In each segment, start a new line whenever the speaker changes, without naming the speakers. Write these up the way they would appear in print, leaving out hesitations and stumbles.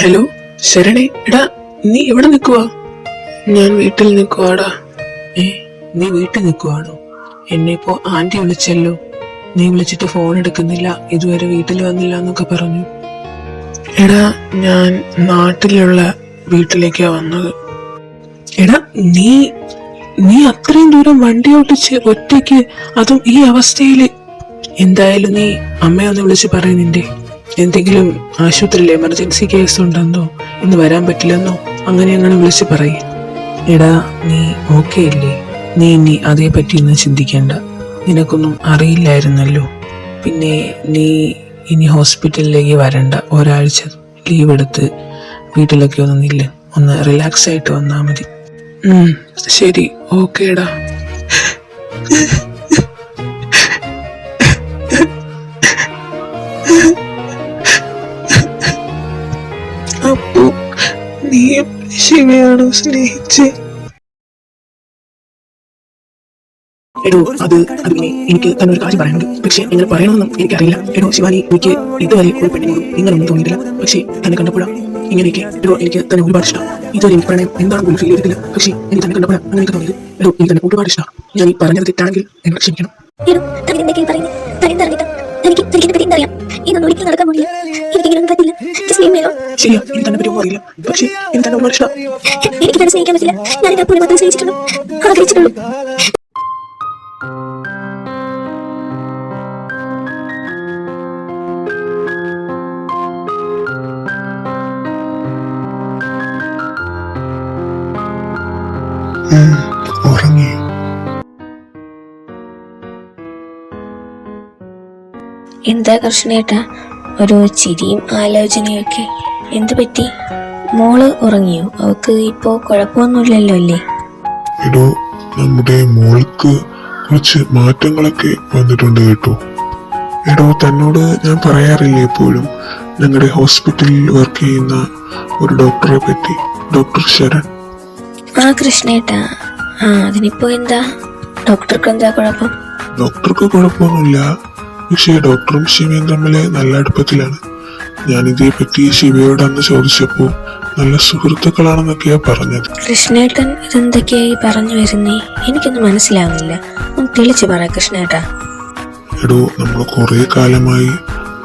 Hello ശരണേ, എടാ നീ എവിടെ നിൽക്കുവാ? ഞാൻ വീട്ടിൽ നിൽക്കുവാടാ. നീ വീട്ടിൽ നിൽക്കുവാണോ? എന്നെ ഇപ്പോ ആന്റി വിളിച്ചല്ലോ. നീ വിളിച്ചിട്ട് ഫോൺ എടുക്കുന്നില്ല, ഇതുവരെ വീട്ടിൽ വന്നില്ല എന്നൊക്കെ പറഞ്ഞു. എടാ ഞാൻ നാട്ടിലുള്ള വീട്ടിലേക്കാ വന്നത്. എടാ നീ നീ അത്രയും ദൂരം വണ്ടി ഓട്ടിച്ച് ഒറ്റയ്ക്ക്, അതും ഈ അവസ്ഥയില്. എന്തായാലും നീ അമ്മയെ ഒന്ന് വിളിച്ച് പറയുന്നില്ലേ, എന്തെങ്കിലും ആശുപത്രിയിൽ എമർജൻസി കേസ് ഉണ്ടെന്നോ, ഇന്ന് വരാൻ പറ്റില്ലെന്നോ അങ്ങനെ വിളിച്ച് പറയും. എടാ നീ ഓക്കെ ഇല്ലേ? നീ ഇനി അതേപറ്റി ഒന്നും ചിന്തിക്കേണ്ട. നിനക്കൊന്നും അറിയില്ലായിരുന്നല്ലോ. പിന്നെ നീ ഇനി ഹോസ്പിറ്റലിലേക്ക് വരണ്ട. ഒരാഴ്ച ലീവ് എടുത്ത് വീട്ടിലൊക്കെ ഒന്ന് റിലാക്സ് ആയിട്ട് വന്നാൽ മതി. ശരി, ഓക്കേടാ. അപ്പോ നീ ശിവയാണോ സ്നേഹിച്ചേ? എടോ അത് എനിക്ക് തന്നെ ഒരു കാര്യം പറയാനുണ്ട്. പക്ഷെ എങ്ങനെ പറയണമെന്നും എനിക്കറിയില്ല. എടോ ശിവാനി, എനിക്ക് ഇതുവരെ ഒരു പെണ്ണിനോടും ഇങ്ങനൊന്നും തോന്നിയിട്ടില്ല. പക്ഷെ തന്നെ കണ്ടപ്പോഴാ ഇങ്ങനെയൊക്കെ. എടോ എനിക്ക് തന്നെ ഒരുപാട് ഇഷ്ടം. ഇതുവരെ എനിക്ക് പ്രണയം എന്താണ് പോലും ഫീൽ ചെയ്തിട്ടില്ല. പക്ഷെ എനിക്ക് തന്നെ കണ്ടപ്പോഴാ അങ്ങനെയൊക്കെ തോന്നിയത്. എടോ എനിക്ക് തന്നെ ഒരുപാട് ഇഷ്ടം. ഞാൻ ഈ പറഞ്ഞത് തെറ്റാണെങ്കിൽ എന്നെ ക്ഷമിക്കണം. ശരിയാ, എനിക്ക് തന്നെ പറ്റുമോ അറിയില്ല. പക്ഷെ എനിക്ക് തന്നെ ഒരുപാട് ഇഷ്ടം. എനിക്ക് തന്നെ സ്നേഹിക്കാൻ പറ്റില്ല. ഞാൻ എന്നെ മാത്രമേ സ്നേഹിച്ചിട്ടുള്ളൂ, ആഗ്രഹിച്ചിട്ടുള്ളൂ. ഉറങ്ങി.
എന്താ കൃഷ്ണേട്ടാ ഒരു ചിരിയും ആലോചനയൊക്കെ? എന്തു പറ്റി? മോള് ഉറങ്ങിയോ? അവക്ക് ഇപ്പോ കുഴപ്പമൊന്നുമില്ലല്ലോ അല്ലേ?
എടോ, നമ്മുടെ മോൾക്ക് കുറച്ച് മാറ്റങ്ങളൊക്കെ വന്നിട്ടുണ്ട് കേട്ടോ. എടോ, തന്നോട് ഞാൻ പറയാറില്ലേ എപ്പോഴും ഞങ്ങളുടെ ഹോസ്പിറ്റലിൽ വർക്ക് ചെയ്യുന്ന ഒരു ഡോക്ടറെ പറ്റി, ഡോക്ടർ ശരൺ.
കൃഷ്ണേട്ടാ, അതിനിപ്പോ എന്താ? ഡോക്ടർക്ക് എന്താ കുഴപ്പം?
ഡോക്ടർക്ക് കുഴപ്പമൊന്നുമില്ല. പക്ഷേ ഡോക്ടറും ശിവയും തമ്മിൽ നല്ല അടുപ്പത്തിലാണ്. ഞാനിതേ പറ്റി ശിവയോട് അന്ന് ചോദിച്ചപ്പോ നല്ല സുഹൃത്തുക്കളാണെന്നൊക്കെയാ പറഞ്ഞത്.
കൃഷ്ണേട്ടൻ ഇതെന്തൊക്കെയായി പറഞ്ഞു വരുന്നേ? എനിക്കൊന്നും മനസ്സിലാവുന്നില്ല. ഒന്ന് തെളിച്ചു പറ കൃഷ്ണേട്ടാ.
എടോ, നമ്മൾ കുറെ കാലമായി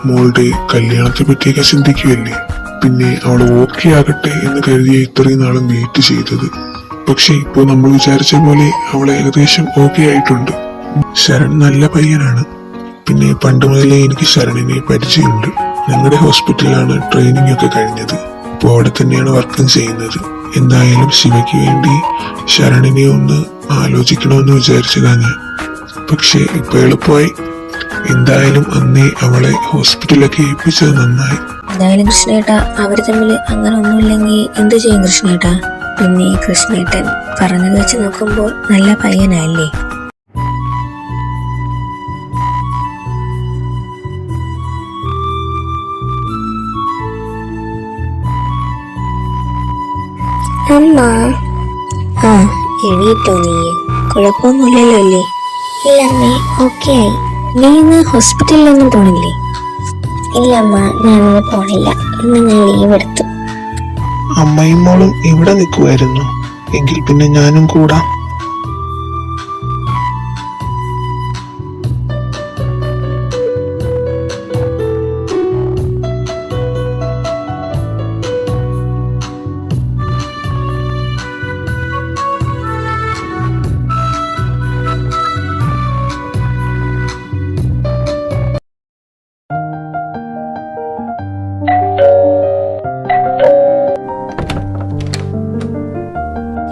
മോളുടെ കല്യാണത്തെ പറ്റിയൊക്കെ ചിന്തിക്കുകയല്ലേ. പിന്നെ അവൾ ഓക്കെ ആകട്ടെ എന്ന് കരുതിയ ഇത്രയും നാളും വെയിറ്റ് ചെയ്തത്. പക്ഷെ ഇപ്പോ നമ്മൾ വിചാരിച്ച പോലെ അവൾ ഏകദേശം ഓക്കെ ആയിട്ടുണ്ട്. ശരൺ നല്ല പയ്യനാണ്. പിന്നെ പണ്ട് മുതലേ എനിക്ക് ശരണിനെ പരിചയമുണ്ട്. ഞങ്ങളുടെ ഹോസ്പിറ്റലിലാണ് ട്രെയിനിങ് ഒക്കെ കഴിഞ്ഞത്. ഇപ്പോൾ അവിടെ തന്നെയാണ് വർക്കും ചെയ്യുന്നത്. എന്തായാലും ശിവയ്ക്ക് വേണ്ടി ശരണിനെ ഒന്ന് ആലോചിക്കണമെന്ന് വിചാരിച്ചതാ ഞാൻ. പക്ഷെ ഇപ്പൊ എളുപ്പമായി. എന്തായാലും അന്നേ അവളെ ഹോസ്പിറ്റലൊക്കെ ഏൽപ്പിച്ചത് നന്നായി.
എന്തായാലും കൃഷ്ണേട്ടാ, അവര് തമ്മിൽ അങ്ങനെ ഒന്നുമില്ലെങ്കിൽ എന്ത് ചെയ്യും കൃഷ്ണേട്ടാ? പിന്നെ കൃഷ്ണേട്ടൻ പറഞ്ഞത് വെച്ച് നോക്കുമ്പോൾ നല്ല പയ്യനല്ലേ? അമ്മ, എണീറ്റോ നീ? കുഴപ്പമൊന്നുമില്ലല്ലോ അല്ലേ? ഇല്ല അമ്മേ, ഓക്കെ ആയി. നീ ഇന്ന് ഹോസ്പിറ്റലിലൊന്നും പോണില്ലേ? ഇല്ല അമ്മ, ഞാനിന്ന് പോണില്ല. ഇന്ന് ഞാൻ ലീവ് എടുത്തു.
അമ്മയും മോളും ഇവിടെ നിൽക്കുമായിരുന്നു. എങ്കിൽ പിന്നെ ഞാനും കൂടാ.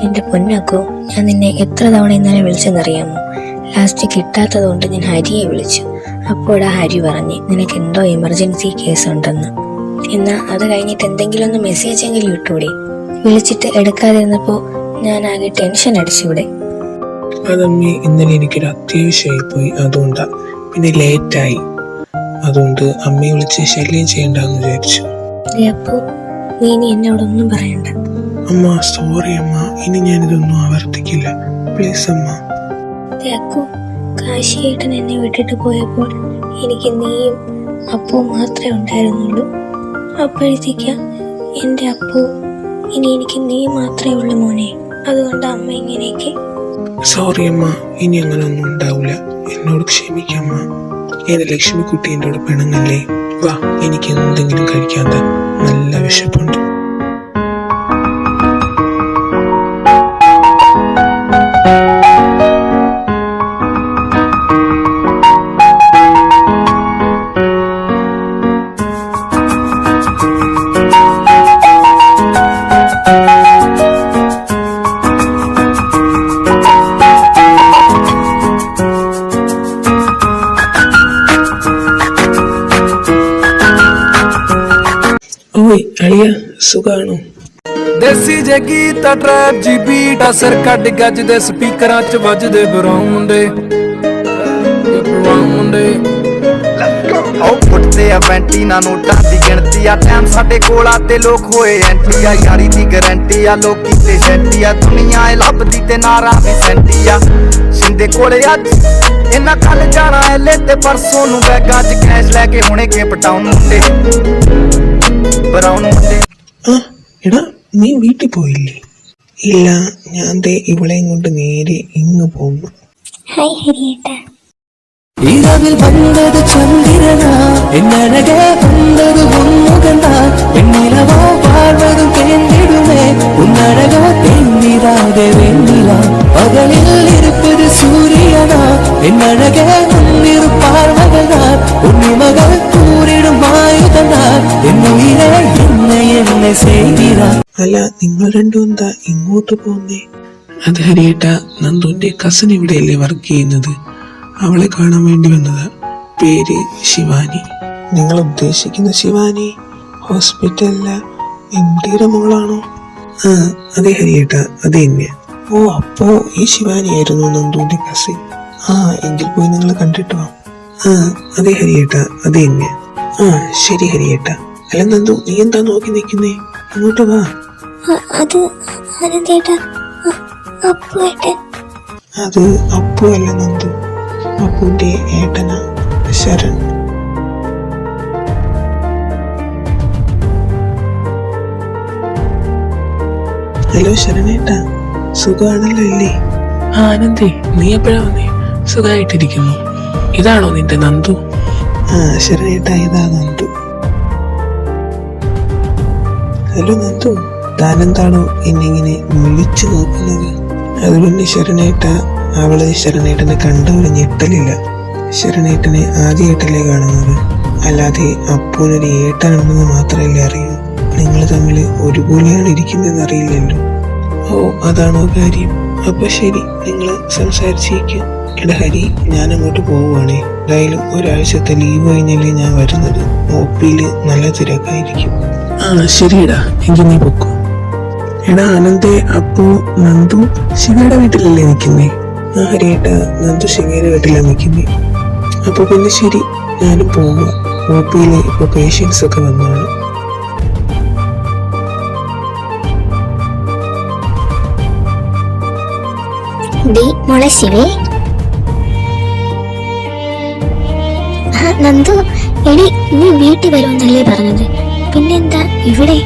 എന്റെ പൊന്നാക്കോ, ഞാൻ നിന്നെ എത്ര തവണ ഇന്നലെ വിളിച്ചെന്നറിയാമോ? ലാസ്റ്റ് കിട്ടാത്തത് കൊണ്ട് ഞാൻ ഹരിയെ വിളിച്ചു. അപ്പോഴാ ഹരി പറഞ്ഞ് നിനക്ക് എന്തോ എമർജൻസി കേസ് ഉണ്ടെന്ന്. എന്നാ അത് കഴിഞ്ഞിട്ട് എന്തെങ്കിലും ഒന്ന് മെസ്സേജ് എങ്കിലും ഇട്ടൂടെ? വിളിച്ചിട്ട് എടുക്കാതിരുന്നപ്പോ ഞാൻ ആകെ ടെൻഷൻ അടിച്ചൂടെ?
അതമ്മേ, ഇന്നലെ എനിക്കൊരു അത്യാവശ്യമായി പോയി, അതുകൊണ്ടാ. പിന്നെ ലേറ്റായി. അതുകൊണ്ട് അമ്മയെ വിളിച്ച് ശല്യം ചെയ്യണ്ടെന്ന് വിചാരിച്ചു.
അപ്പോ നീ ഇനി എന്നോടൊന്നും പറയണ്ട.
അമ്മ സോറി അമ്മ, ഇനി ഞാനിതൊന്നും ആവർത്തിക്കില്ല, പ്ലീസ് അമ്മ.
കാശിയേട്ടൻ എന്നെ വിട്ടിട്ട് പോയപ്പോൾ എനിക്ക് നീയും അപ്പു മാത്രമേ ഉണ്ടായിരുന്നുള്ളൂ. അപ്പോഴത്തേക്ക് എൻ്റെ അപ്പു, ഇനി എനിക്ക് നീ മാത്രമേ ഉള്ളൂ മോനെ, അതുകൊണ്ട് അമ്മ ഇങ്ങനെയൊക്കെ.
സോറി അമ്മ, ഇനി അങ്ങനെയൊന്നും ഉണ്ടാവില്ല. എന്നോട് ക്ഷമിക്കമ്മ. എന്റെ ലക്ഷ്മിക്കുട്ടി എന്നോട് പിണങ്ങല്ലേ. വാ, എനിക്ക് എന്തെങ്കിലും കഴിക്കാത്ത നല്ല വിശപ്പുണ്ട്. ഓയ് അളിയ, സുഖാണോ?
ਦੇਸੀ ਜੇ ਗੀਤ ਟਰੈਪ ਜੀ ਬੀਟ ਅਸਰ ਕੱਢ ਗੱਜ ਦੇ ਸਪੀਕਰਾਂ ਚ ਵੱਜਦੇ ਬਰਾਉਂ ਮੁੰਡੇ
ਆਓ ਫੁੱਟਦੇ ਆ ਵੈਂਟੀਨਾ ਨੋਟਾਂ ਦੀ ਗਿਣਤੀ ਆ ਟਾਈਮ ਸਾਡੇ ਕੋਲ ਆ ਤੇ ਲੋਕ ਹੋਏ ਐਂਟੀ ਆ ਯਾਰੀ ਦੀ ਗਾਰੰਟੀ ਆ ਲੋਕੀ ਤੇ ਸੈਂਟੀ ਆ ਦੁਨੀਆ ਏ ਲੱਭਦੀ ਤੇ ਨਾਰਾ ਵੀ ਸੈਂਟੀ ਆ ਸਿੰਦੇ ਕੋਲੇ ਅੱਜ ਇਹਨਾਂ ਕੱਲ ਜਾਣਾ ਐਲੇ ਤੇ ਪਰਸੋਂ ਨੂੰ ਬੈਗਾਂ 'ਚ ਕੈਸ਼ ਲੈ ਕੇ ਹੁਣੇ ਕੇ ਪਟਾਉਣ ਮੁੰਡੇ ਬਰਾਉਨ മുണ്ടേ.
ആ എടാ, നീ വീട്ടിൽ പോയില്ലേ? ഇല്ല, ഞാൻ ദേ ഇവളെയും കൊണ്ട് നേരെ ഇങ്ങ് പോന്നു.
ഹായ് ഹരിയേട്ടാ.
இரவில் வந்தது சந்திரனா, என்னழகே வந்தது உன்முகந்தா, வெண்ணிலவோ வாழ்வதும் தேர்ந்திடுமே, உன்னழகோ தேர்ந்திராதே வெண்ணிலா, பகலில் இருப்பது சூரியனா, என்னழகே உன்னிரு பார்வகள்தான், உன்னிமகள் கூறிடும் ஆயுதந்தான், என்னுயிரே என்னை செய்கிறார்.
അല്ല, നിങ്ങൾ രണ്ടും എന്താ ഇങ്ങോട്ട് പോന്നേ? അത് ഹരിയേട്ട, നന്ദുന്റെ കസിൻ ഇവിടെയല്ലേ വർക്ക് ചെയ്യുന്നത്. അവളെ കാണാൻ വേണ്ടി വന്നതാ. പേര് ശിവാനി. നിങ്ങൾ ഉദ്ദേശിക്കുന്ന ശിവാനി ഹോസ്പിറ്റലിലെ എംഡിയുടെ മോളാണോ? ആ അതെ ഹരിയേട്ട, അത് തന്നെ. ഓ, അപ്പോ ഈ ശിവാനി ആയിരുന്നു നന്ദുവിന്റെ കസിൻ. ആ, എങ്കിൽ പോയി നിങ്ങൾ കണ്ടിട്ട് വാ. ആ അതെ ഹരിയേട്ട, അത് തന്നെ. ആ ശരി ഹരിയേട്ട. അല്ല നന്ദു, നീ എന്താ നോക്കി നിൽക്കുന്നേ? ഇങ്ങോട്ട് വാ.
അത് ആനന്ദേട്ടാ, അപ്പുവേട്ടൻ.
അത് അപ്പു അല്ല നന്ദു, അപ്പുവിന്റെ ഏട്ടനാ ശരൺ. ഹലോ ശരണേട്ടാ, സുഖമാണല്ലോ അല്ലേ? ആനന്ദേ, നീ എപ്പോഴാ വന്നേ? സുഖമായിട്ടിരിക്കുന്നു. ഇതാണോ നിന്റെ നന്ദു? ആ ശരണേട്ടാ, ഇതാ നന്ദു. ഹലോ നന്ദു, താനെന്താണോ എന്നിങ്ങനെ വിളിച്ചു നോക്കുന്നത്? അതുകൊണ്ട് ശരണേട്ട, അവള് ശരണേട്ടനെ കണ്ട ഒരു ഞെട്ടലില്ല. ശരണേട്ടനെ ആദ്യമായിട്ടല്ലേ കാണുന്നത്, അല്ലാതെ അപ്പൂനൊരു ഏട്ടനാണെന്ന് മാത്രമല്ലേ അറിയൂ. നിങ്ങൾ തമ്മിൽ ഒരുപോലെയാണ് ഇരിക്കുന്നതെന്ന് അറിയില്ലല്ലോ. ഓ, അതാണോ കാര്യം? അപ്പൊ ശരി, നിങ്ങൾ സംസാരിച്ചിരിക്കും. എടാ ഹരി, ഞാൻ അങ്ങോട്ട് പോവുകയാണേ. എന്തായാലും ഒരാഴ്ചത്തെ ലീവ് കഴിഞ്ഞല്ലേ ഞാൻ വരുന്നത്. ഒപ്പിയില് നല്ല തിരക്കായിരിക്കും. ആ ശരിയടാ, എങ്കിൽ നീ പൊക്കോ. എടാ ആനന്ദേ, അപ്പോ നന്ദു ശിവയുടെ വീട്ടിലല്ലേ നിൽക്കുന്നേ? ആ ഹരിയേട്ടാ, നന്ദു ശിവയുടെ വീട്ടിലാണ് നിൽക്കുന്നേ. അപ്പൊ പിന്നെ ശരി, ഞാനും പോവുക. ഒപിയിലെ ഇപ്പൊ പേഷ്യൻസ് ഒക്കെ വന്നാണ്.
മോളെ ശിവേ. നന്ദു, എടി നീ വീട്ടിൽ വരുമെന്നല്ലേ പറഞ്ഞത്, പിന്നെന്താ ഇവിടെ?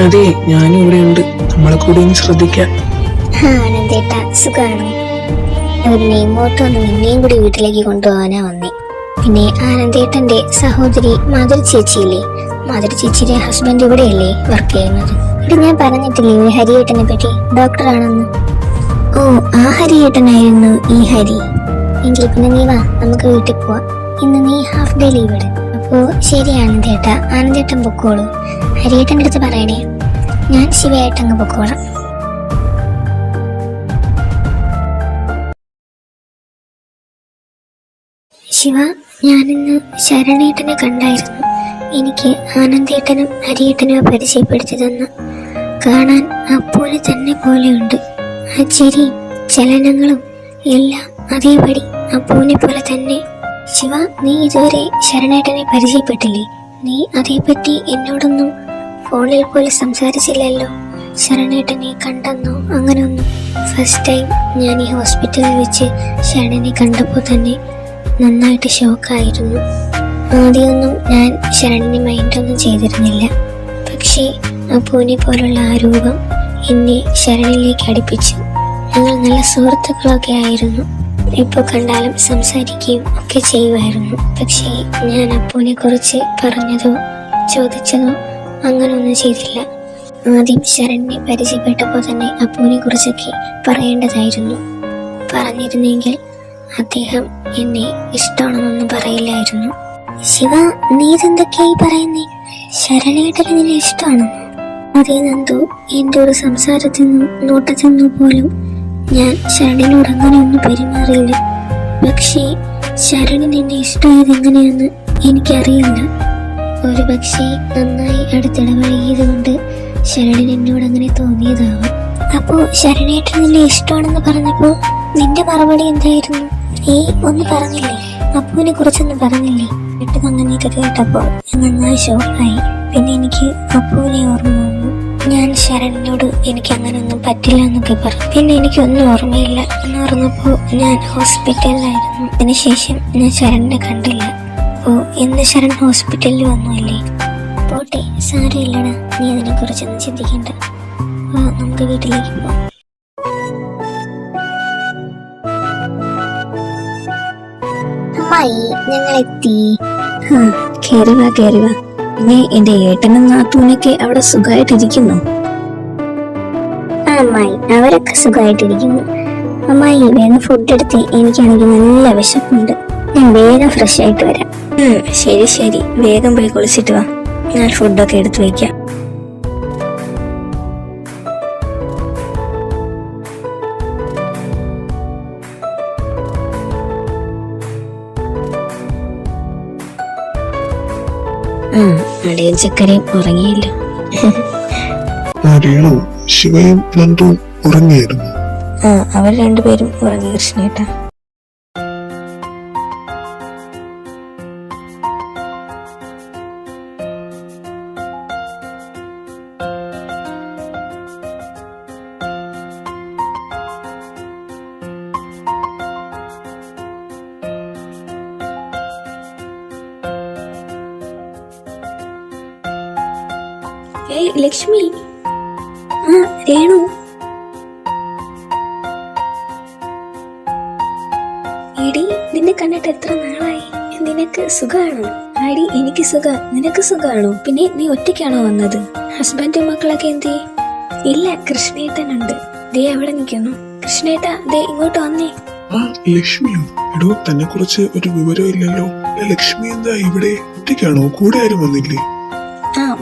അതെ, ഞാനും ഇവിടെ ഉണ്ട്. നമ്മളെ കൂടി ഒന്ന് ശ്രദ്ധിക്കാം.
ആനന്ദേട്ടാ, സുഖാണോ? ഒരു നെയ്മോട്ടൊന്ന് നിന്നെയും കൂടി വീട്ടിലേക്ക് കൊണ്ടുപോകാനാ വന്നേ. പിന്നെ ആനന്ദേട്ടന്റെ സഹോദരി മാധുരി ചേച്ചിയില്ലേ, മാധുരി ചേച്ചിയുടെ ഹസ്ബൻഡ് ഇവിടെയല്ലേ വർക്ക് ചെയ്യുന്നത്? ഇവിടെ ഞാൻ പറഞ്ഞിട്ടില്ലേ ഒരു ഹരിയേട്ടനെ പറ്റി, ഡോക്ടറാണെന്ന്. ഓ, ആ ഹരിയേട്ടനായിരുന്നു ഈ ഹരി. എങ്കിൽ പിന്നെ നീ വാ, നമുക്ക് വീട്ടിൽ പോവാം. ഇന്ന് നീ ഹാഫ് ഡേ ലീവ് ഇട്. അപ്പോ ശരി ആനന്ദേട്ടാ, ആനന്ദേട്ടൻ പൊക്കോളൂ. ഹരിയേട്ടൻ്റെ അടുത്ത് പറയണേ, ഞാൻ ശിവയേട്ടങ്ങ് പൊക്കോളാം. ശിവ, ഞാനിന്ന് ശരണേട്ടനെ കണ്ടായിരുന്നു. എനിക്ക് ആനന്ദേട്ടനും ഹരിയേട്ടനും പരിചയപ്പെടുത്തി തന്നു. കാണാൻ അപ്പോലെ തന്നെ പോലെയുണ്ട്. ആ ചിരിയും ചലനങ്ങളും എല്ലാം അതേപടി അപ്പൂനെ പോലെ തന്നെ. ശിവ, നീ ഇതുവരെ ശരണേട്ടനെ പരിചയപ്പെട്ടില്ലേ? നീ അതേപറ്റി എന്നോടൊന്നും ഫോണിൽ പോലും സംസാരിച്ചില്ലല്ലോ. ശരണേട്ടനെ കണ്ടെന്നോ അങ്ങനെയൊന്നും? ഫസ്റ്റ് ടൈം ഞാൻ ഈ ഹോസ്പിറ്റലിൽ വെച്ച് ശരണനെ കണ്ടപ്പോൾ തന്നെ നന്നായിട്ട് ഷോക്കായിരുന്നു. ആദ്യമൊന്നും ഞാൻ ശരണിനെ മൈൻഡൊന്നും ചെയ്തിരുന്നില്ല. പക്ഷേ അപ്പുവിനെ പോലുള്ള ആ രൂപം എന്നെ ശരണിലേക്ക് അടുപ്പിച്ചു. ഞങ്ങൾ നല്ല സുഹൃത്തുക്കളൊക്കെ ആയിരുന്നു. ഇപ്പോൾ കണ്ടാലും സംസാരിക്കുകയും ഒക്കെ ചെയ്യുമായിരുന്നു. പക്ഷേ ഞാൻ അപ്പുവിനെ കുറിച്ച് പറഞ്ഞതോ ചോദിച്ചതോ അങ്ങനൊന്നും ചെയ്തില്ല. ആദ്യം ശരണിനെ പരിചയപ്പെട്ടപ്പോൾ തന്നെ അപ്പുവിനെ കുറിച്ചൊക്കെ പറയേണ്ടതായിരുന്നു. പറഞ്ഞിരുന്നെങ്കിൽ അദ്ദേഹം എന്നെ ഇഷ്ടമാണെന്നൊന്നും പറയില്ലായിരുന്നു. ശിവ, നീ ഇതെന്തൊക്കെയായി പറയുന്നേ? ശരണേട്ടന് നിന്നെ ഇഷ്ടമാണെന്നോ? അതേ നന്ദു, എന്റെ ഒരു സംസാരത്തിൽ നിന്നോ നോട്ടത്തിൽ നിന്നോ പോലും ഞാൻ ശരണിനോട് അങ്ങനെയൊന്നും പെരുമാറിയില്ല. പക്ഷേ ശരണിന് എന്നെ ഇഷ്ടമായത് എങ്ങനെയാന്ന് എനിക്കറിയില്ല. ഒരു പക്ഷേ നന്നായി അടുത്തിടപഴകിയത് കൊണ്ട് ശരണിന് എന്നോട് അങ്ങനെ തോന്നിയതാവാം. അപ്പോ ശരണേട്ടൻ നിന്നെ ഇഷ്ടമാണെന്ന് പറഞ്ഞപ്പോ നിന്റെ മറുപടി എന്തായിരുന്നു? നീ ഒന്നും പറഞ്ഞില്ലേ? അപ്പുവിനെ കുറിച്ചൊന്നും പറഞ്ഞില്ലേ? പെട്ടെന്ന് അങ്ങനെയൊക്കെ കേട്ടപ്പോ ഞാൻ നന്നായി ഷോക്കായി. പിന്നെ എനിക്ക് അപ്പുവിനെ ഓർമ്മ വന്നു. ഞാൻ ശരണിനോട് എനിക്ക് അങ്ങനെയൊന്നും പറ്റില്ല എന്നൊക്കെ പറഞ്ഞു. പിന്നെ എനിക്കൊന്നും ഓർമ്മയില്ല. എന്ന് പറഞ്ഞപ്പോ ഞാൻ ഹോസ്പിറ്റലിലായിരുന്നു. അതിനുശേഷം ഞാൻ ശരണിനെ കണ്ടില്ല. ഓ, ഇന്ന് ശരൺ ഹോസ്പിറ്റലിൽ വന്നുവല്ലേ? പോട്ടെ, സാരമില്ലടാ. നീ അതിനെ കുറിച്ചൊന്നും ചിന്തിക്കണ്ട. നമുക്ക് വീട്ടിലേക്ക് പോവാം. അമ്മായി, ഞങ്ങൾ എത്തി. കേറുക കേറുക. പിന്നെ എന്റെ ഏട്ടനും നാത്തൂനൊക്കെ അവിടെ സുഖമായിട്ടിരിക്കുന്നു. അമ്മായി, അവരൊക്കെ സുഖമായിട്ടിരിക്കുന്നു. അമ്മായി, വേഗം ഫുഡ് എടുത്ത്. എനിക്കാണെങ്കിൽ നല്ല വിശപ്പുണ്ട്. ഞാൻ വേഗം ഫ്രഷ് ആയിട്ട് വരാം. ശരി ശരി, വേഗം പോയി കുളിച്ചിട്ട് വാ. ഞാൻ ഫുഡൊക്കെ എടുത്തു വയ്ക്കാം. അടയും ചക്കരയും ഉറങ്ങിയില്ല.
രേണു, ശിവയും നന്ദുവും ഉറങ്ങിയായിരുന്നു.
അവർ രണ്ടുപേരും ഉറങ്ങി കൃഷ്ണേട്ടാ. ലക്ഷ്മി, രേണു, എടി നിന്നെ കണ്ടിട്ട് എത്ര നാളായി. നിനക്ക് സുഖാണോ? ആടി, എനിക്ക് സുഖം. നിനക്ക് സുഖാണോ? പിന്നെ നീ ഒറ്റയ്ക്കാണോ വന്നത്? ഹസ്ബൻഡും മക്കളൊക്കെ എന്തേ? ഇല്ല, കൃഷ്ണേട്ടനുണ്ട്. ദേ അവിടെ നിൽക്കുന്നു. കൃഷ്ണേട്ടാ, ദേ ഇങ്ങോട്ട് വന്നേ.
ലക്ഷ്മിയോ? എടോ, തന്നെ കുറിച്ച് ഒരു വിവരം ഇല്ലല്ലോ. ലക്ഷ്മി എന്താ ഇവിടെ? ഒറ്റയ്ക്കാണോ? കൂടെ ആരും വന്നില്ലേ?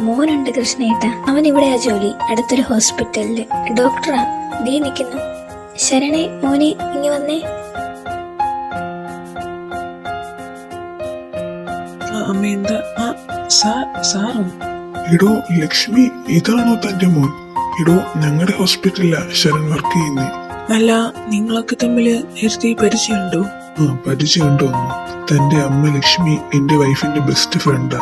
മോനുണ്ട് കൃഷ്ണേട്ട. അവൻ ഇവിടെയാ ജോലി, അടുത്തൊരു ഹോസ്പിറ്റലില് ഡോക്ടറാ. ദേ നിൽക്കുന്നു. ശരണേ, മോനെ ഇങ്ങി വന്നേ.
അമ്മ എന്താ? സാറോ?
എടോ ലക്ഷ്മി, ഇതാണോ തന്റെ മോൻ? എടോ, ഞങ്ങളുടെ ഹോസ്പിറ്റലിലാ ശരൺ വർക്ക് ചെയ്യുന്നേ.
അല്ല, നിങ്ങളൊക്കെ തമ്മില് നേരത്തെ പരിചയമുണ്ടോ?
പരിചയമുണ്ടോ? തന്റെ അമ്മ ലക്ഷ്മി എന്റെ വൈഫിന്റെ ബെസ്റ്റ് ഫ്രണ്ടാ.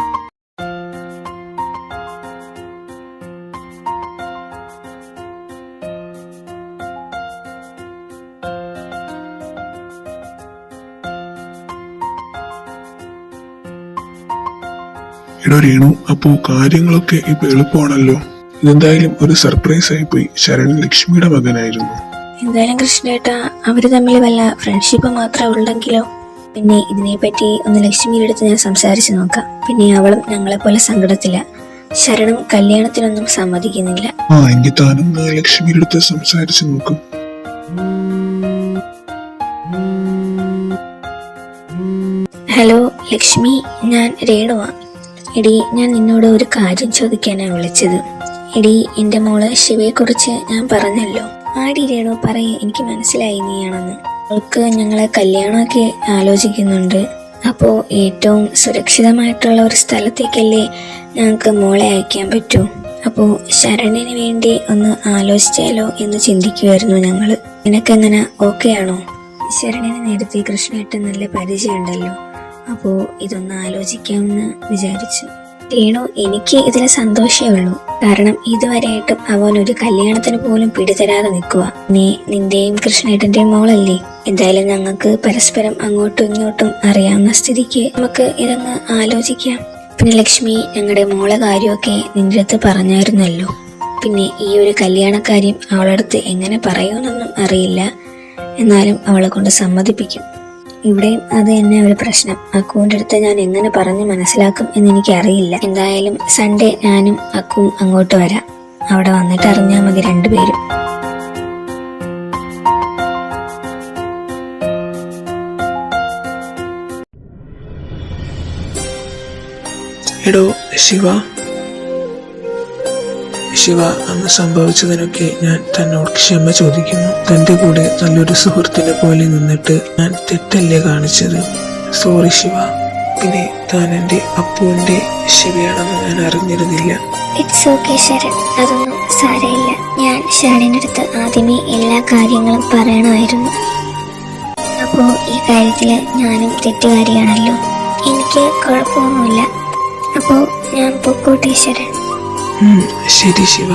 എടോ രേണു, അപ്പോ കാര്യങ്ങളൊക്കെ ഇപ്പൊ എളുപ്പമാണല്ലോ. ഇതെന്തായാലും ഒരു സർപ്രൈസ് ആയി പോയി. ശരൺ ലക്ഷ്മിയുടെ മകനായിരുന്നു.
എന്തായാലും കൃഷ്ണേട്ട, അവര് തമ്മിൽ വല്ല ഫ്രണ്ട്ഷിപ്പ് മാത്രമേ ഉണ്ടെങ്കിലോ? പിന്നെ ഇതിനെപ്പറ്റി ഒന്ന് ലക്ഷ്മിയുടെ അടുത്ത് ഞാൻ സംസാരിച്ചു നോക്കാം. പിന്നെ അവളും ഞങ്ങളെ പോലെ സങ്കടത്തില്ല. ശരണും കല്യാണത്തിനൊന്നും സമ്മതിക്കുന്നില്ല.
എങ്കിൽ താനും ലക്ഷ്മിയുടെ അടുത്ത് സംസാരിച്ചു നോക്കും.
ഹലോ ലക്ഷ്മി, ഞാൻ രേണുവാ. എടി, ഞാൻ നിന്നോട് ഒരു കാര്യം ചോദിക്കാനാണ് വിളിച്ചത്. എടി, എന്റെ മോള് ശിവയെ കുറിച്ച് ഞാൻ പറഞ്ഞല്ലോ. ആടി രേണു, പറയേ. എനിക്ക് മനസ്സിലായി നീയാണെന്ന്. അവൾക്ക് ഞങ്ങളെ കല്യാണമൊക്കെ ആലോചിക്കുന്നുണ്ട്. അപ്പോ ഏറ്റവും സുരക്ഷിതമായിട്ടുള്ള ഒരു സ്ഥലത്തേക്കല്ലേ ഞങ്ങൾക്ക് മോളെ അയക്കാൻ പറ്റൂ. അപ്പോ ശരണിന് വേണ്ടി ഒന്ന് ആലോചിച്ചാലോ എന്ന് ചിന്തിക്കുമായിരുന്നു ഞങ്ങള്. നിനക്കെങ്ങനെ, ഓക്കെ ആണോ? ശരണിന് നേരത്തെ കൃഷ്ണേട്ടൻ നല്ല പരിചയമുണ്ടല്ലോ. അപ്പോ ഇതൊന്ന് ആലോചിക്കാമെന്ന് വിചാരിച്ചു. രേണു, എനിക്ക് ഇതിൽ സന്തോഷമേ ഉള്ളൂ. കാരണം ഇതുവരെയായിട്ടും അവൻ ഒരു കല്യാണത്തിന് പോലും പിടിതരാതെ നിൽക്കുക. നീ നിന്റെയും കൃഷ്ണേട്ടന്റെയും മോളല്ലേ. എന്തായാലും ഞങ്ങൾക്ക് പരസ്പരം അങ്ങോട്ടും ഇങ്ങോട്ടും അറിയാവുന്ന സ്ഥിതിക്ക് നമുക്ക് ഇതങ്ങ് ആലോചിക്കാം. പിന്നെ ലക്ഷ്മി, ഞങ്ങളുടെ മോളെ കാര്യമൊക്കെ നിന്റെ അടുത്ത് പറഞ്ഞായിരുന്നല്ലോ. പിന്നെ ഈ ഒരു കല്യാണക്കാര്യം അവളടുത്ത് എങ്ങനെ പറയുമെന്നൊന്നും അറിയില്ല. എന്നാലും അവളെ കൊണ്ട് സമ്മതിപ്പിക്കും. ഇവിടെയും അത് തന്നെ ഒരു പ്രശ്നം. അക്കുവിന്റെ അടുത്ത് ഞാൻ എങ്ങനെ പറഞ്ഞ് മനസ്സിലാക്കും എന്നെനിക്ക് അറിയില്ല. എന്തായാലും സൺഡേ ഞാനും അക്കുവും അങ്ങോട്ട് വരാം. അവിടെ വന്നിട്ട് അറിഞ്ഞാൽ മതി രണ്ടുപേരും.
എടോ ശിവ, അന്ന് സംഭവിച്ചതിനൊക്കെ ഞാൻ തന്നോട് ക്ഷമ ചോദിക്കുന്നു. തന്റെ കൂടെ നല്ലൊരു സുഹൃത്തിനെ പോലെ നിന്നിട്ട് ഞാൻ തെറ്റല്ലേ കാണിച്ചത്. സോറി ശിവ. പിന്നെ താൻ എന്റെ അപ്പുവിന്റെ ശിവയാണെന്ന് ഞാൻ അറിഞ്ഞിരുന്നില്ല.
ഇറ്റ്സ് ഓക്കെ ശരൺ, അതൊന്നും സാരമില്ല. ഞാൻ ശരണിന്റെ അടുത്ത് ആദ്യമേ എല്ലാ കാര്യങ്ങളും പറയണമായിരുന്നു. അപ്പോ ഈ കാര്യത്തില് ഞാനും തെറ്റുകാരിയാണല്ലോ. എനിക്ക് കുഴപ്പമൊന്നുമില്ല. അപ്പോ ഞാൻ പൊക്കോട്ടെ ശരൺ.
ശരി ശിവ.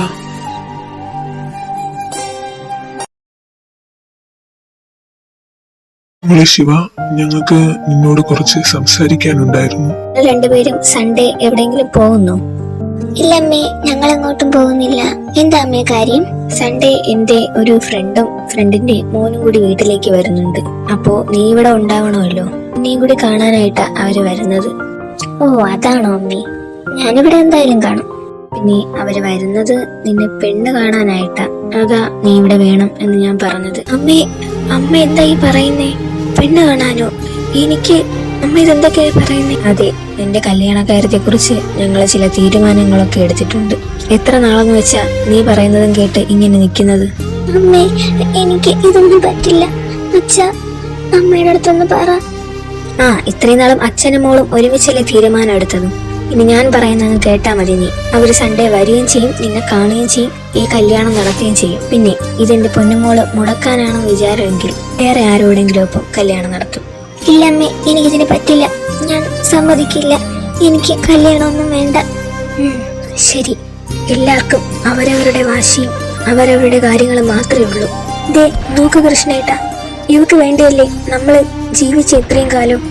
മോളെ ശിവ, ഞങ്ങൾക്ക് നിന്നോട് കുറച്ച് സംസാരിക്കാനുണ്ടായിരുന്നു.
രണ്ടുപേരും സൺഡേ എവിടെയെങ്കിലും പോകുന്നു?
ഇല്ലമ്മേ, ഞങ്ങൾ അങ്ങോട്ടും പോകുന്നില്ല. എന്താ അമ്മേ കാര്യം?
സൺഡേ എന്റെ ഒരു ഫ്രണ്ടിന്റെ മോനും കൂടി വീട്ടിലേക്ക് വരുന്നുണ്ട്. അപ്പോ നീ ഇവിടെ ഉണ്ടാവണമല്ലോ. നീയും കൂടി കാണാനായിട്ടാ അവര് വരുന്നത്.
ഓ, അതാണോ അമ്മേ? ഞാനിവിടെ എന്തായാലും കാണും.
പിന്നെ അവര് വരുന്നത് നിന്നെ പെണ്ണ് കാണാനായിട്ടാ. അതാ നീ ഇവിടെ വേണം എന്ന് ഞാൻ പറഞ്ഞത്.
അമ്മ എന്താ ഈ പറയുന്നേ? പെണ്ണ് കാണാനോ? എനിക്ക് അമ്മ ഇതെന്തൊക്കെയാ പറയുന്നേ?
അതെ, എന്റെ കല്യാണക്കാര്യത്തെ കുറിച്ച് ഞങ്ങൾ ചില തീരുമാനങ്ങളൊക്കെ എടുത്തിട്ടുണ്ട്. എത്ര നാളെന്ന് വെച്ചാ നീ പറയുന്നതും കേട്ട് ഇങ്ങനെ നിൽക്കുന്നത്?
അമ്മേ, എനിക്ക് ഇതൊന്നും പറ്റില്ല. അച്ഛാ, അമ്മയുടെ അടുത്തൊന്ന് പറ.
ഇത്രയും നാളും അച്ഛനും മോളും ഒരുമിച്ചല്ലേ തീരുമാനം എടുത്തതും. ഇനി ഞാൻ പറയുന്നത് കേട്ടാ മതി നീ. അവര് സൺഡേ വരികയും ചെയ്യും, നിന്നെ കാണുകയും ചെയ്യും, ഈ കല്യാണം നടത്തുകയും ചെയ്യും. പിന്നെ ഇതെന്റെ പൊന്നുമോള് മുടക്കാനാണോ വിചാരമെങ്കിൽ വേറെ ആരോടെങ്കിലും ഒപ്പം കല്യാണം നടത്തും.
ഇല്ല അമ്മേ, എനിക്കിതിന് പറ്റില്ല. ഞാൻ സമ്മതിക്കില്ല. എനിക്ക് കല്യാണമൊന്നും വേണ്ട.
ശരി, എല്ലാവർക്കും അവരവരുടെ വാശിയും അവരവരുടെ കാര്യങ്ങളും മാത്രമേ ഉള്ളൂ.
ദേ നോക്ക് കൃഷ്ണേട്ടാ,
ഇവക്ക് വേണ്ടിയല്ലേ നമ്മള് ജീവിച്ച ഇത്രയും കാലം.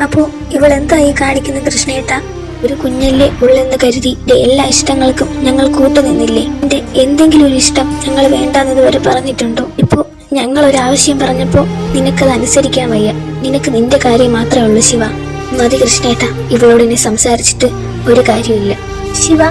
അപ്പോ ഇവളെന്താ ഈ കാണിക്കുന്ന കൃഷ്ണേട്ടാ? ഒരു കുഞ്ഞല്ലേ ഉള്ളെന്ന് കരുതി എല്ലാ ഇഷ്ടങ്ങൾക്കും ഞങ്ങൾ കൂട്ടുനിന്നില്ലേ? എന്റെ എന്തെങ്കിലും ഒരു ഇഷ്ടം ഞങ്ങൾ വേണ്ടാന്നത് വരെ പറഞ്ഞിട്ടുണ്ടോ? ഇപ്പോ ഞങ്ങൾ ഒരു ആവശ്യം പറഞ്ഞപ്പോ നിനക്കത് അനുസരിക്കാൻ വയ്യ. നിനക്ക് നിന്റെ കാര്യം മാത്രമേ ഉള്ളൂ ശിവ. മതി കൃഷ്ണേട്ടാ, ഇവളോട് ഇനി സംസാരിച്ചിട്ട് ഒരു കാര്യമില്ല.
ശിവ,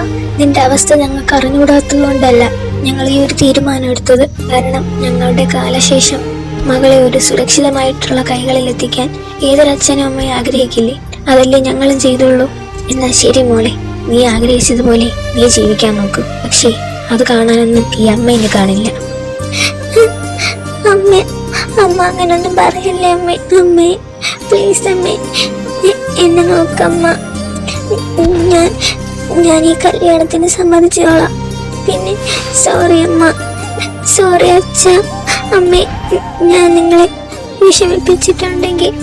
നിന്റെ അവസ്ഥ ഞങ്ങൾക്ക് അറിഞ്ഞുകൂടാത്തത് കൊണ്ടല്ല ഞങ്ങൾ ഈ ഒരു തീരുമാനം എടുത്തത്.
കാരണം ഞങ്ങളുടെ കാലശേഷം മകളെ ഒരു സുരക്ഷിതമായിട്ടുള്ള കൈകളിൽ എത്തിക്കാൻ ഏതൊരച്ഛനും അമ്മയും ആഗ്രഹിക്കില്ലേ? അതല്ലേ ഞങ്ങളും ചെയ്തുള്ളൂ. എന്നാ ശരി മോളെ, നീ ആഗ്രഹിച്ചതുപോലെ നീ ജീവിക്കാൻ നോക്കൂ. പക്ഷേ അത് കാണാനൊന്നും ഈ അമ്മ എന്നെ കാണില്ല.
അമ്മ അങ്ങനൊന്നും പറയല്ലേ അമ്മേ. അമ്മേ പ്ലീസ് അമ്മേ, എന്നെ നോക്കമ്മ. ഞാൻ ഈ കല്യാണത്തിന് സമ്മതിച്ചോളാം. പിന്നെ സോറി അമ്മ, സോറി അച്ഛ. അമ്മേ, ഞാൻ നിങ്ങളെ വിഷമിപ്പിച്ചിട്ടുണ്ടെങ്കിൽ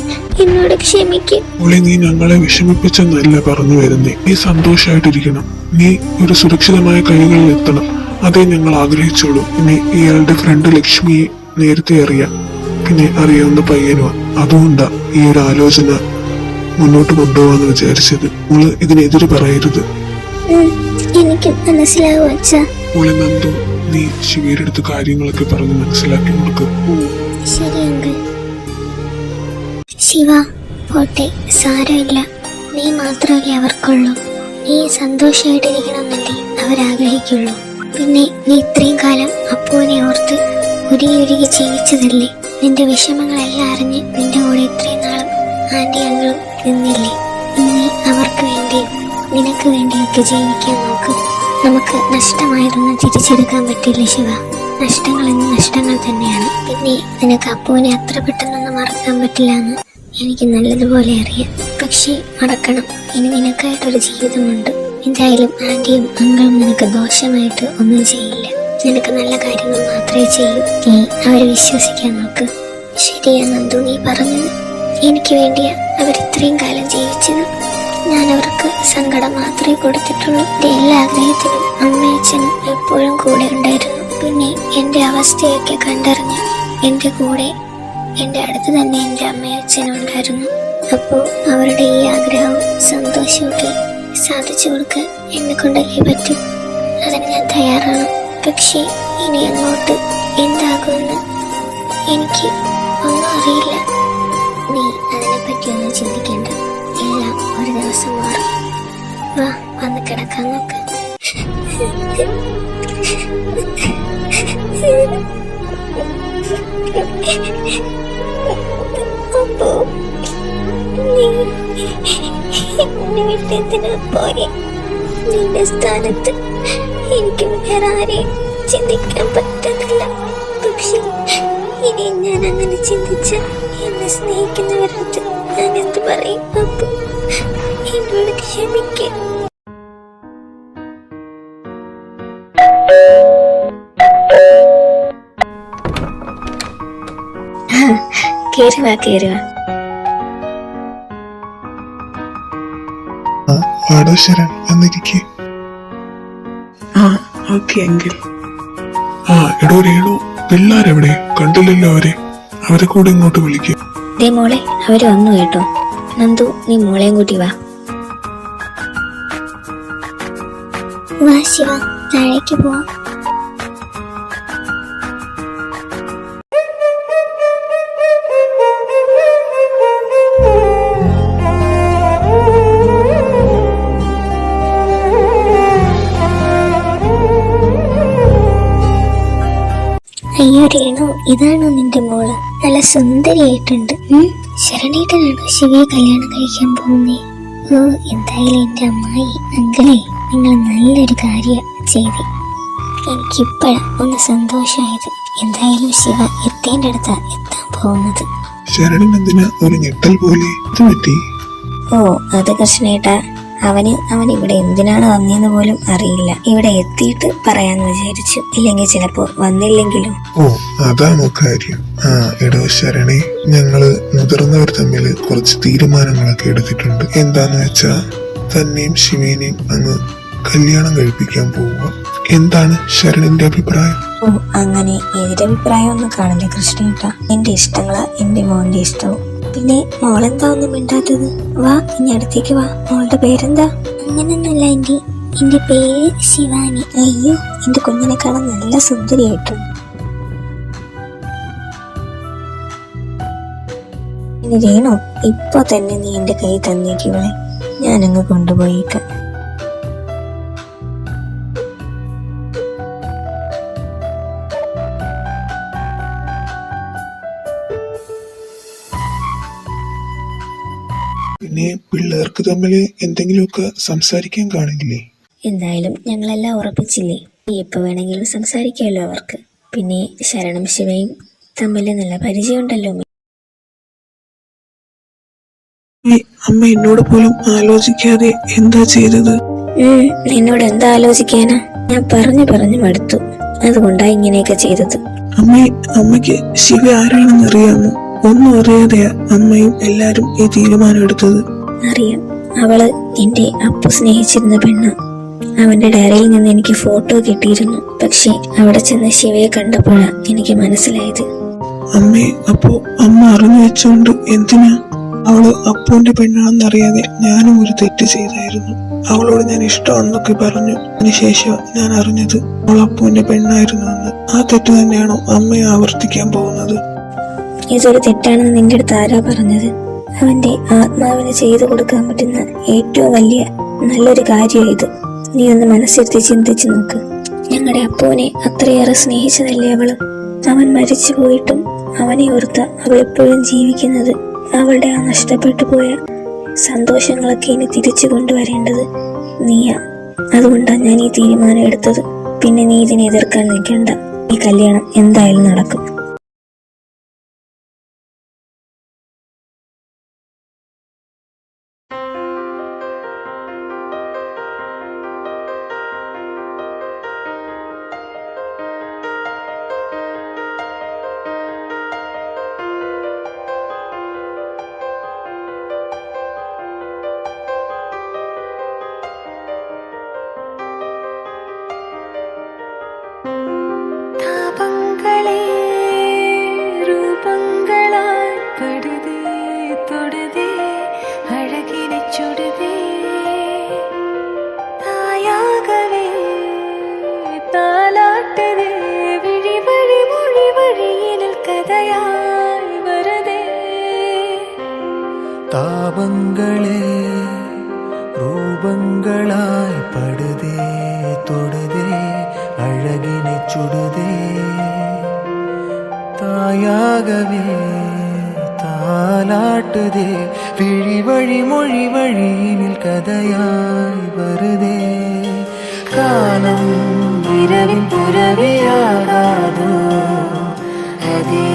എന്നോട് ക്ഷമിക്കും.
മോളെ, നീ ഞങ്ങളെ വിഷമിപ്പിച്ചെന്നല്ല പറഞ്ഞു വരുന്നേ. നീ സന്തോഷമായിട്ടിരിക്കണം. നീ ഒരു സുരക്ഷിതമായ കൈകളിൽ എത്തണം. അതേ ഞങ്ങൾ ആഗ്രഹിച്ചോളൂ. പിന്നെ ഇയാളുടെ ഫ്രണ്ട് ലക്ഷ്മിയെ നേരത്തെ അറിയാം, പിന്നെ അറിയാവുന്ന പയ്യനുമാ. അതുകൊണ്ടാ ഈ ഒരു ആലോചന മുന്നോട്ട് കൊണ്ടുപോകാന്ന് വിചാരിച്ചത്. മോള് ഇതിനെതിര് പറയരുത്.
എനിക്ക് മനസ്സിലാവും അച്ഛ.
മോളെ നന്ദു, നീ ശിവയുടെ അടുത്ത് കാര്യങ്ങളൊക്കെ പറഞ്ഞ് മനസ്സിലാക്കി കൊടുക്കും.
ശരി അങ്കിൾ. ശിവ, പോട്ടെ, സാരമില്ല. നീ മാത്രമല്ലേ അവർക്കുള്ളൂ. നീ സന്തോഷമായിട്ടിരിക്കണമെന്നല്ലേ അവരാഗ്രഹിക്കുള്ളൂ. പിന്നെ നീ ഇത്രയും കാലം അപ്പുവിനെ ഓർത്ത് ഉരുകി ജീവിച്ചതല്ലേ. നിന്റെ വിഷമങ്ങളെല്ലാം അറിഞ്ഞ് നിന്റെ കൂടെ ഇത്രയും നാളും ആന്റി അങ്ങളും നിന്നില്ലേ. ഇനി അവർക്ക് വേണ്ടിയും നിനക്ക് വേണ്ടിയൊക്കെ ജീവിക്കാൻ നോക്കും. നമുക്ക് നഷ്ടമായതൊന്നും തിരിച്ചെടുക്കാൻ പറ്റില്ല ശിവ. നഷ്ടങ്ങൾ എന്ന് നഷ്ടങ്ങൾ തന്നെയാണ്. പിന്നെ നിനക്ക് അപ്പുവിനെ അത്ര പെട്ടെന്നൊന്നും മറക്കാൻ പറ്റില്ല എന്ന് എനിക്ക് നല്ലതുപോലെ അറിയാം. പക്ഷേ മറക്കണം, ഇനി നിനക്കായിട്ടൊരു ജീവിതമുണ്ട്. എന്തായാലും ആന്റിയും അങ്കിളും നിനക്ക് ദോഷമായിട്ട് ഒന്നും ചെയ്യില്ല. നിനക്ക് നല്ല കാര്യങ്ങൾ മാത്രമേ ചെയ്യൂ. നീ അവരെ വിശ്വസിക്കാൻ നോക്ക്. ശരിയാ നന്ദു, നീ പറഞ്ഞത്. എനിക്ക് വേണ്ടിയാ അവരിത്രയും കാലം ജീവിച്ചത്. ഞാൻ അവർക്ക് സങ്കടം മാത്രമേ കൊടുത്തിട്ടുള്ളൂ. എന്റെ എല്ലാ ആഗ്രഹത്തിനും അമ്മയച്ഛനും എപ്പോഴും കൂടെ ഉണ്ടായിരുന്നു. പിന്നെ എന്റെ അവസ്ഥയൊക്കെ കണ്ടറിഞ്ഞ് എന്റെ കൂടെ എന്റെ അടുത്ത് തന്നെ എന്റെ അമ്മയച്ഛനും ഉണ്ടായിരുന്നു. അപ്പോൾ അവരുടെ ഈ ആഗ്രഹവും സന്തോഷവും ഒക്കെ സാധിച്ചു കൊടുക്കാൻ എന്നെ കൊണ്ടല്ലേ പറ്റും. അതിന് ഞാൻ തയ്യാറാണ്. പക്ഷേ ഇനി അങ്ങോട്ട് എന്താകുമെന്ന് എനിക്ക് ഒന്നും അറിയില്ല. നീ അതിനെപ്പറ്റി ഒന്നും ചിന്തിക്കേണ്ട. എല്ലാം ഒരു ദിവസം മാറും. വാ, വന്ന് കിടക്കാൻ നോക്ക്. അപ്പോ നീ എന്നെ വിട്ടെന്തിനാ പോയെ? നിന്റെ സ്ഥാനത്ത് എനിക്ക് വേറെ ആരെയും ചിന്തിക്കാൻ പറ്റുന്നില്ല. പക്ഷെ ഇനി ഞാൻ അങ്ങനെ ചിന്തിച്ച എന്നെ സ്നേഹിക്കുന്നവരടുത്ത് ഞാൻ എന്ത് പറയും? അപ്പൊ എന്നോട് ക്ഷമിക്കേ. കേറുവാ കേറുവാ.
വാടോ ശരൺ, എന്നിരിക്കെ.
ആ ഓക്കെ എങ്കിൽ.
എടോ രേണു, പിള്ളേരെവിടെ? കണ്ടില്ലല്ലോ അവരെ കൂടെ ഇങ്ങോട്ട് വിളിക്കുക.
ദേ മോളെ, അവര് വന്നു കേട്ടോ. നന്ദു, നീ മോളെയും കൂട്ടി വാ.
വാ ശിവ, താഴേക്ക് പോവാം. അയ്യോ രേണു, ഇതാണോ നിന്റെ മോള്? നല്ല സുന്ദരിയായിട്ടുണ്ട്. ശരണേട്ടനാണോ ശിവയെ കല്യാണം കഴിക്കാൻ പോകുന്നേ? ഓ, എന്തായാലും എന്റെ അമ്മായി അങ്കിളെ, നിങ്ങൾ നല്ലൊരു കാര്യം ചെയ്ത്. എനിക്കിപ്പോഴാ ഒന്ന് സന്തോഷമായത്. എന്തായാലും ശിവ എത്തേണ്ട അടുത്താ എത്താൻ പോകുന്നത്.
ശരണിന് എന്തിനാ ഒരു ഞെട്ടൽ പോലെ? ഇത് പറ്റി?
ഓ, അത് കൃഷ്ണേട്ടാ, അവന് ഇവിടെ എന്തിനാണ് വന്നതെന്ന് പോലും അറിയില്ല. ഇവിടെ എത്തിയിട്ട് പറയാന്ന് വിചാരിച്ചു. ഇല്ലെങ്കിൽ ചിലപ്പോ വന്നില്ലെങ്കിലും.
ഓ, അതാണോ കാര്യം? എടോ ശരണേ, ഞങ്ങള് മുതിർന്നവർ തമ്മിൽ കുറച്ച് തീരുമാനങ്ങളൊക്കെ എടുത്തിട്ടുണ്ട്. എന്താന്ന് വെച്ചാ തന്നെയും ശിവേനെയും അങ്ങ് കല്യാണം കഴിപ്പിക്കാൻ പോവുക. എന്താണ് ശരണിന്റെ അഭിപ്രായം?
ഓ, അങ്ങനെ എതിരഭിപ്രായം ഒന്നും കാണില്ല കൃഷ്ണേട്ടാ. എന്റെ ഇഷ്ടങ്ങളാ എന്റെ മോന്റെ ഇഷ്ടവും. പിന്നെ മോളെന്താ ഒന്നും മിണ്ടാത്തത്? വാ, ഇനി അടുത്തേക്ക് വാ. മോളുടെ പേരെന്താ?
അങ്ങനൊന്നുമില്ല ആന്റി, എന്റെ പേര് ശിവാനി.
അയ്യോ, എന്റെ കുഞ്ഞിനെ കാണാൻ നല്ല സുന്ദരിയായിട്ടുണ്ട്. ഇനി രേണു, ഇപ്പൊ തന്നെ നീ എന്റെ കൈ തന്നേക്ക് ഇവളെ. ഞാനങ്ങ് കൊണ്ടുപോയേക്കാം.
പിന്നെ പിള്ളേർക്ക് തമ്മിൽ എന്തെങ്കിലുമൊക്കെ സംസാരിക്കാൻ കാണില്ലേ?
എന്തായാലും ഞങ്ങളെല്ലാം ഉറപ്പിച്ചില്ലേ, എപ്പോ വേണമെങ്കിലും സംസാരിക്കാമല്ലോ അവർക്ക്. പിന്നെ ശരണം ശിവയും തമ്മിൽ നല്ല പരിചയമുണ്ടല്ലോ.
അമ്മ എന്നോട് പോലും ആലോചിക്കാതെ എന്താ ചെയ്തത്?
നിന്നോട് എന്താ ആലോചിക്കാനാ? ഞാൻ പറഞ്ഞു മടുത്തു. അതുകൊണ്ടാ ഇങ്ങനെയൊക്കെ ചെയ്തത്.
അമ്മയ്ക്ക് ശിവ ആരാണെന്ന് അറിയാമോ? ഒന്നും അറിയാതെയാ അമ്മയും എല്ലാരും ഈ തീരുമാനം എടുത്തത്.
അറിയാം, അവള് എന്റെ അപ്പു സ്നേഹിച്ചിരുന്ന പെണ്ണ. അവന്റെ ഡയറിയിൽ നിന്ന് എനിക്ക് ഫോട്ടോ കിട്ടിയിരുന്നു. പക്ഷെ അവിടെ ചെന്ന് ശിവയെ കണ്ടപ്പോഴാ എനിക്ക് മനസ്സിലായത്.
അപ്പോ അമ്മ അറിഞ്ഞു വെച്ചോണ്ട് എന്തിനാ? അവള് അപ്പുവിന്റെ പെണ്ണാണെന്നറിയാതെ ഞാനും ഒരു തെറ്റ് ചെയ്തായിരുന്നു. അവളോട് ഞാൻ ഇഷ്ടമാണെന്നൊക്കെ പറഞ്ഞു. അതിനുശേഷം ഞാൻ അറിഞ്ഞത് അവൾ അപ്പുവിന്റെ പെണ്ണായിരുന്നു എന്ന്. ആ തെറ്റ് തന്നെയാണോ അമ്മയെ ആവർത്തിക്കാൻ പോകുന്നത്?
ഇതൊരു തെറ്റാണെന്ന് നിന്റെ അടുത്ത് ആരാ പറഞ്ഞത്? അവന്റെ ആത്മാവിന് ചെയ്തു കൊടുക്കാൻ പറ്റുന്ന ഏറ്റവും വലിയ നല്ലൊരു കാര്യമായത്. നീ ഒന്ന് മനസ്സിരുത്തി ചിന്തിച്ചു നോക്ക്. ഞങ്ങളുടെ അപ്പുവിനെ അത്രയേറെ സ്നേഹിച്ചതല്ലേ അവള്. അവൻ മരിച്ചു പോയിട്ടും അവനെ ഓർത്ത അവൾ എപ്പോഴും ജീവിക്കുന്നത്. അവളുടെ ആ നഷ്ടപ്പെട്ടു പോയ സന്തോഷങ്ങളൊക്കെ ഇനി തിരിച്ചു കൊണ്ടുവരേണ്ടത് നീയാ. അതുകൊണ്ടാണ് ഞാൻ ഈ തീരുമാനം എടുത്തത്. പിന്നെ നീ ഇതിനെ എതിർക്കാൻ നിൽക്കണ്ട. ഈ കല്യാണം എന്തായാലും നടക്കും.
രൂപങ്ങളായി പടുതേ തൊടുതേ അഴകിനെ ചുടുതേ തായാകവേ താലാട്ടുതേ വിഴി വഴി മൊഴി വഴിയിൽ കഥയായി വരുതേ കാലം ഇരവിൻ പുരവിയാകാതോ അതേ